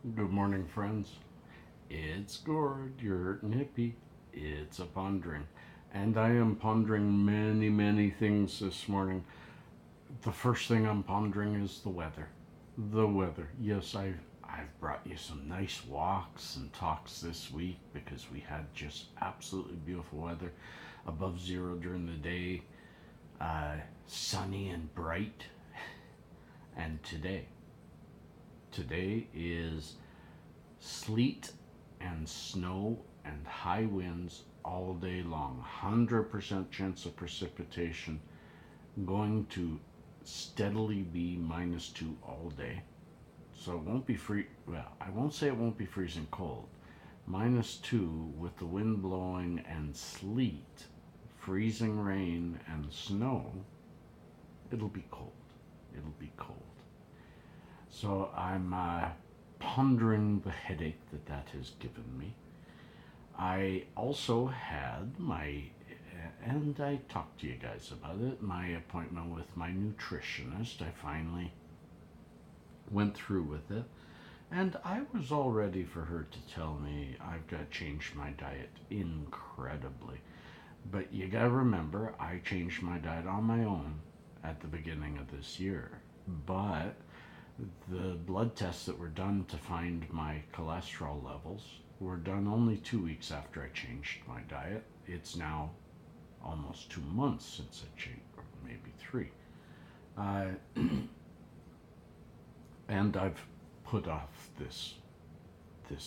Good morning, friends. It's Gord, your hurtin' hippie. It's a pondering. And I am pondering many, many things this morning. The first thing I'm pondering is the weather. The weather. Yes, I've brought you some nice walks and talks this week because we had just absolutely beautiful weather. Above zero during the day, sunny and bright. And today is sleet and snow and high winds all day long. 100% chance of precipitation. Going to steadily be -2 all day. So it won't be well, I won't say it won't be freezing cold. -2 with the wind blowing and sleet, freezing rain and snow. It'll be cold. It'll be cold. So I'm pondering the headache that has given me. I also had and I talked to you guys about it, my appointment with my nutritionist. I finally went through with it, and I was all ready for her to tell me I've got to change my diet incredibly. But you gotta remember, I changed my diet on my own at the beginning of this year. But the blood tests that were done to find my cholesterol levels were done only 2 weeks after I changed my diet. It's now almost 2 months since I changed, or maybe three. Uh, and I've put off this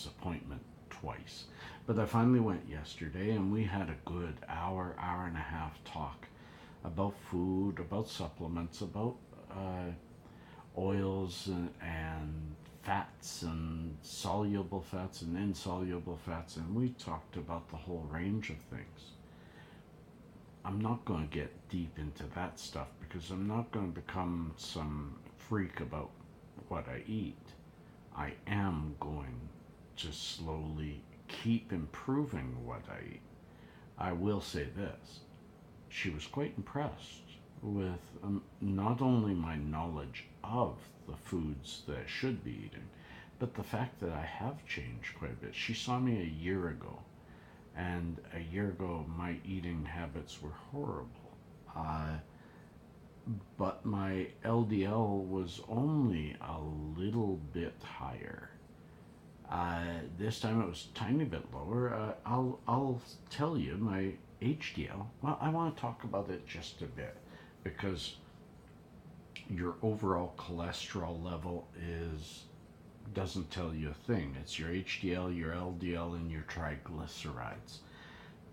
appointment twice. But I finally went yesterday, and we had a good hour and a half talk about food, about supplements, about oils and fats and soluble fats and insoluble fats, and we talked about the whole range of things. I'm not going to get deep into that stuff because I'm not going to become some freak about what I eat. I am going to slowly keep improving what I eat. I will say this: she was quite impressed with not only my knowledge of the foods that I should be eating, but the fact that I have changed quite a bit. She saw me a year ago, and a year ago my eating habits were horrible. Uh, but my LDL was only a little bit higher. This time it was a tiny bit lower. I'll tell you my HDL. Well, I want to talk about it just a bit because your overall cholesterol level is doesn't tell you a thing. It's your HDL, your LDL, and your triglycerides.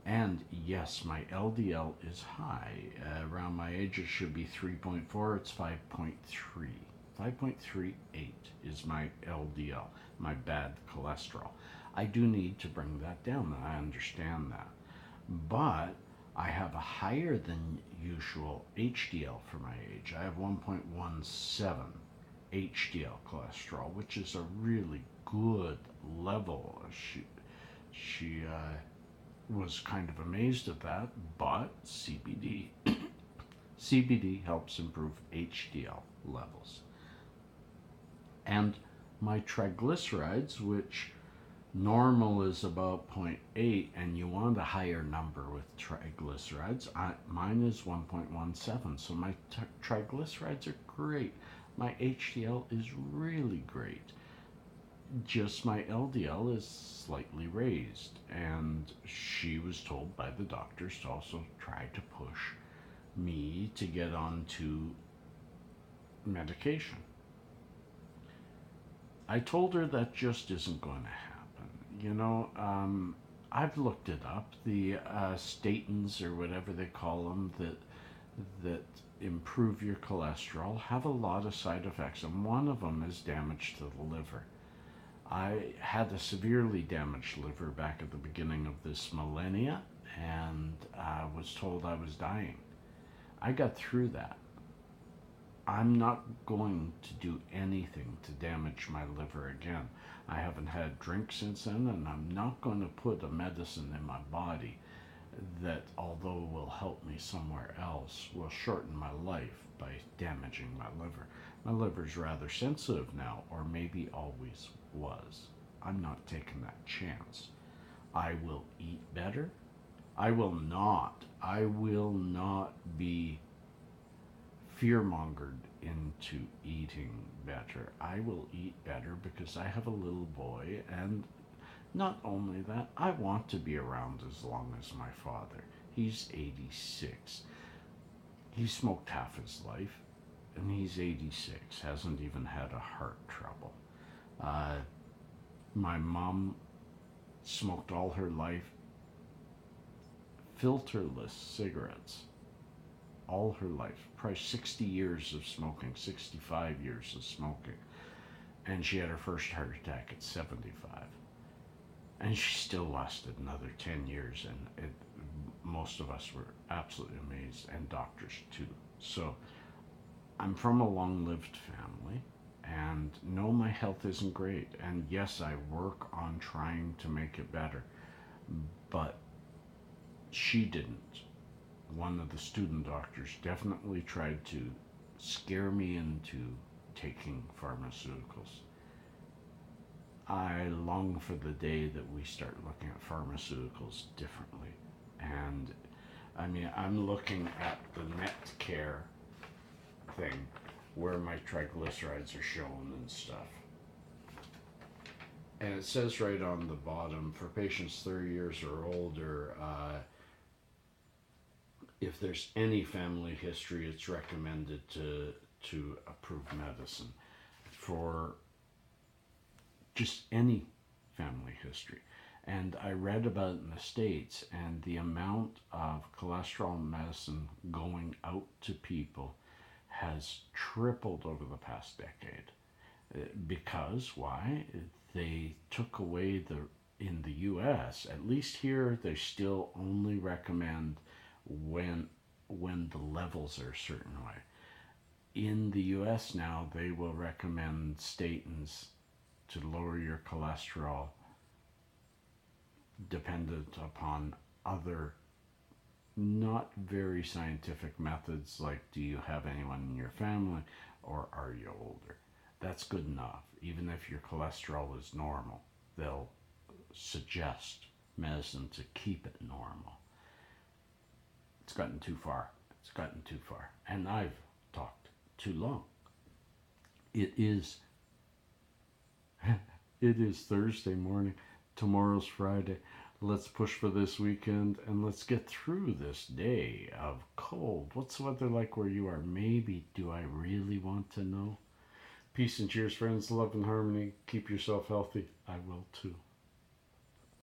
And yes, my LDL is high. Around my age, it should be 3.4. It's 5.3. 5.38 is my LDL, my bad cholesterol. I do need to bring that down, and I understand that. But I have a higher than usual HDL for my age. I have 1.17 HDL cholesterol, which is a really good level. She was kind of amazed at that, but CBD helps improve HDL levels. And my triglycerides, which normal is about zero point 0.8, and you want a higher number with triglycerides. Mine is 1.17, so my triglycerides are great. My HDL is really great. Just my LDL is slightly raised, and she was told by the doctors to also try to push me to get onto medication. I told her that just isn't going to happen. I've looked it up. The statins, or whatever they call them, that improve your cholesterol, have a lot of side effects, and one of them is damage to the liver. I had a severely damaged liver back at the beginning of this millennia, and was told I was dying. I got through that. I'm not going to do anything to damage my liver again. I haven't had a drink since then, and I'm not going to put a medicine in my body that, although will help me somewhere else, will shorten my life by damaging my liver. My liver's rather sensitive now, or maybe always was. I'm not taking that chance. I will eat better. I will not be fear-mongered into eating better. I will eat better because I have a little boy, and not only that, I want to be around as long as my father. He's 86. He smoked half his life, and he's 86. Hasn't even had a heart trouble. Uh, my mom smoked all her life, filterless cigarettes, all her life. Probably 60 years of smoking, 65 years of smoking. And she had her first heart attack at 75. And she still lasted another 10 years, and most of us were absolutely amazed, and doctors too. So I'm from a long-lived family, and no, my health isn't great. And yes, I work on trying to make it better, but she didn't. One of the student doctors definitely tried to scare me into taking pharmaceuticals. I long for the day that we start looking at pharmaceuticals differently. And I mean, I'm looking at the net care thing where my triglycerides are shown and stuff. And it says right on the bottom for patients 30 years or older, if there's any family history, it's recommended to approve medicine for just any family history. And I read about it in the States, and the amount of cholesterol medicine going out to people has tripled over the past decade. Because why? They took away in the US, at least here, they still only recommend when the levels are a certain way. In the US now, they will recommend statins to lower your cholesterol dependent upon other not very scientific methods, like do you have anyone in your family or are you older? That's good enough. Even if your cholesterol is normal, they'll suggest medicine to keep it normal. It's gotten too far. It's gotten too far. And I've talked too long. It is it is Thursday morning. Tomorrow's Friday. Let's push for this weekend and let's get through this day of cold. What's the weather like where you are? Maybe. Do I really want to know? Peace and cheers, friends. Love and harmony. Keep yourself healthy. I will too.